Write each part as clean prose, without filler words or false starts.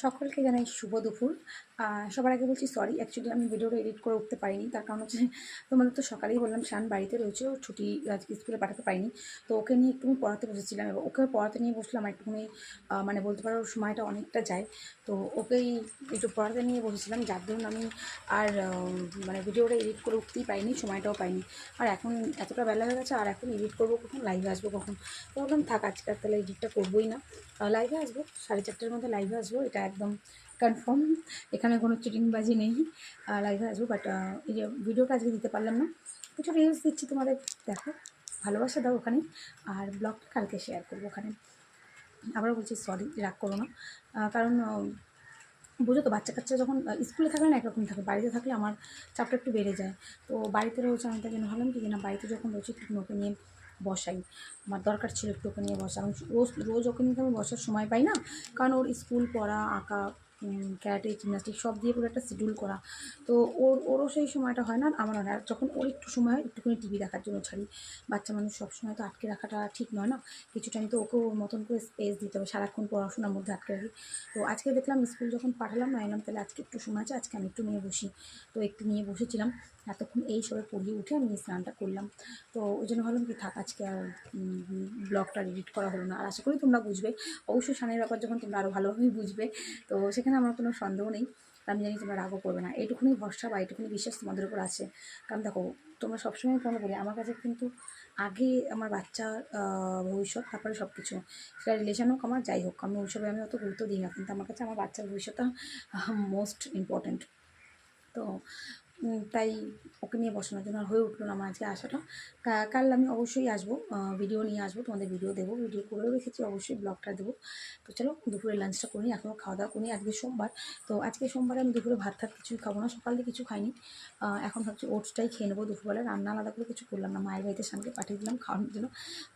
সকলকে জানাই শুভ দুপুর। সবার আগে বলছি সরি, অ্যাকচুয়ালি আমি ভিডিওটা এডিট করে উঠতে পারিনি। তার কারণ হচ্ছে তোমাদের তো সকালেই বললাম শান বাড়িতে রয়েছে, ও ছুটি আজকে স্কুলে পাঠাতে পারিনি। তো ওকে নিয়ে একটু পড়াতে বসেছিলাম এবং ওকে পড়াতে নিয়ে বসলাম একটুখানি, মানে বলতে পারো সময়টা অনেকটা যায়। তো ওকেই একটু পড়াতে নিয়ে বসেছিলাম, যার ধরুন আমি আর মানে ভিডিওটা এডিট করে উঠতেই পারিনি, সময়টাও পাইনি। আর এখন এতটা বেলা হয়ে গেছে, আর এখন এডিট করবো কখন, লাইভে আসবো কখন। তো ভাবলাম থাক, আজকে আর তাহলে এডিটটা করবোই না। লাইভে আসবো 4:30টার মধ্যে, লাইভে আসবো, এটা একদম কনফার্ম। এখানে কোনো চিটিংবাজি নেই। লাইভে আসবো, বাট এই যে ভিডিওটা আজকে দিতে পারলাম না। কিছু রিলস দিচ্ছি তোমাদের, দেখো, ভালোবাসা দাও ওখানে। আর ব্লগটা কালকে শেয়ার করবো ওখানে। আবারও বলছি সরি, রাগ করো না। কারণ বুঝো তো, বাচ্চা কাচ্চা যখন স্কুলে থাকলে না একরকম থাকে, বাড়িতে থাকলে আমার চাপটা একটু বেড়ে যায়। তো বাড়িতে রয়েছে, আমি তার জন্য ভাবলাম কি না, বাড়িতে যখন রয়েছে একটু ওকে নিয়ে বসাই। আমার দরকার ছিল একটু ওকে নিয়ে বসা, কারণ রোজ রোজ ওকে নিয়ে তো আমি বসার সময় পাই না। কারণ ওর স্কুল, পড়া, আঁকা, ক্যারাটে, জিমনাস্টিক সব দিয়ে পুরো একটা শিডিউল করা। তো ওরও সেই সময়টা হয় না, আমারও হয় না। আর যখন ওর একটু সময় হয়, একটুখানি টিভি দেখার জন্য ছাড়ি। বাচ্চা মানুষ সবসময় তো আটকে রাখাটা ঠিক নয় না, কিছু টাইম তো ওকেও ওর মতন করে স্পেস দিতে হবে, সারাক্ষণ পড়াশোনার মধ্যে আটকে রাখি। তো আজকে দেখলাম স্কুল যখন পাঠালাম না, এলাম তাহলে আজকে একটু সময় আছে, আজকে আমি একটু নিয়ে বসি। তো একটু নিয়ে বসেছিলাম, এতক্ষণ এই সবে পড়িয়ে উঠে আমি স্নানটা করলাম। তো ওই জন্য ভাবলাম কি থাক, আজকে আর ব্লগটা এডিট করা হলো না। আর আশা করি তোমরা বুঝবে, অবশ্যই শানের ব্যাপার যখন তোমরা আরও ভালোভাবেই বুঝবে। তো সেখানে আমার কোনো সন্দেহ নেই। আমি জানি তোমরা রাগও করবে না, এইটুকুনি ভরসা বা এইটুকুনি বিশ্বাস তোমাদের উপর আছে। কারণ দেখো, তোমরা সবসময় মনে করি আমার কাছে কিন্তু আগে আমার বাচ্চার ভবিষ্যৎ, তারপরে সব কিছু, সেটা রিলেশন হোক আমার, যাই হোক, আমি ওইসবে আমি অত গুরুত্ব দিই না, কিন্তু আমার কাছে আমার বাচ্চার ভবিষ্যৎটা মোস্ট ইম্পর্ট্যান্ট। তো তাই ওকে নিয়ে বসানোর জন্য আর হয়ে উঠলো না আমার আজকে আসাটা। কাল আমি অবশ্যই আসবো, ভিডিও নিয়ে আসবো, তোমাদের ভিডিও দেবো, ভিডিও করেও রেখেছি, অবশ্যই ব্লগটা দেবো। তো চলো দুপুরে লাঞ্চটা করি, এখনও খাওয়া দাওয়া করি, আজকে সোমবার। তো আজকে সোমবারে আমি দুপুরে ভাত থাক কিছুই খাবো না, সকালে কিছু খাইনি। এখন ভাবছি ওটসটাই খেয়ে নেবো দুপুরবেলা, রান্না আলাদা করে কিছু করলাম না। মায়ের বাড়িতে শানকে পাঠিয়ে দিলাম খাওয়ানোর জন্য,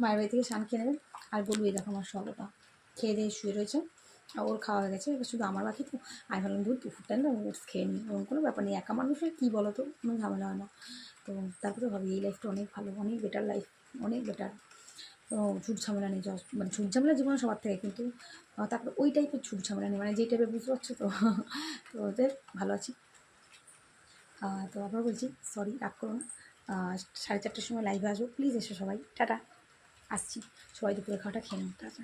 মায়ের বাড়ি থেকে শান খেয়ে নেবেন। আর বলবো এই দেখো আমার সবটা খেয়ে দিয়ে শুয়ে রয়েছে, ওর খাওয়া হয়ে গেছে, এবার শুধু আমার বাকি। তো আমি ভাবলাম দুপুর টাইম না, ওটস খেয়ে নিই, ওরকম কোনো ব্যাপার নেই, একা মানুষের কী বলো তো, কোনো ঝামেলা হয় না। তো তারপরে ভাবি এই লাইফটা অনেক ভালো, অনেক বেটার লাইফ, অনেক বেটার। কোনো ঝুট ঝামেলা নেই, মানে ঝুট ঝামেলা জীবনে সবার থেকে, কিন্তু তারপরে ওই টাইপের ঝুট ঝামেলা নেই, মানে যেই টাইপের, বুঝতে পারছো তো। তো ওদের ভালো আছি। তো আবার বলছি সরি, রাগ করো না। 4:30টার সময় লাইভে আসবো, প্লিজ এসো সবাই, টাটা। আসছি, সবাই দুপুরে খাওয়াটা খেয়ে নিন, টাটা।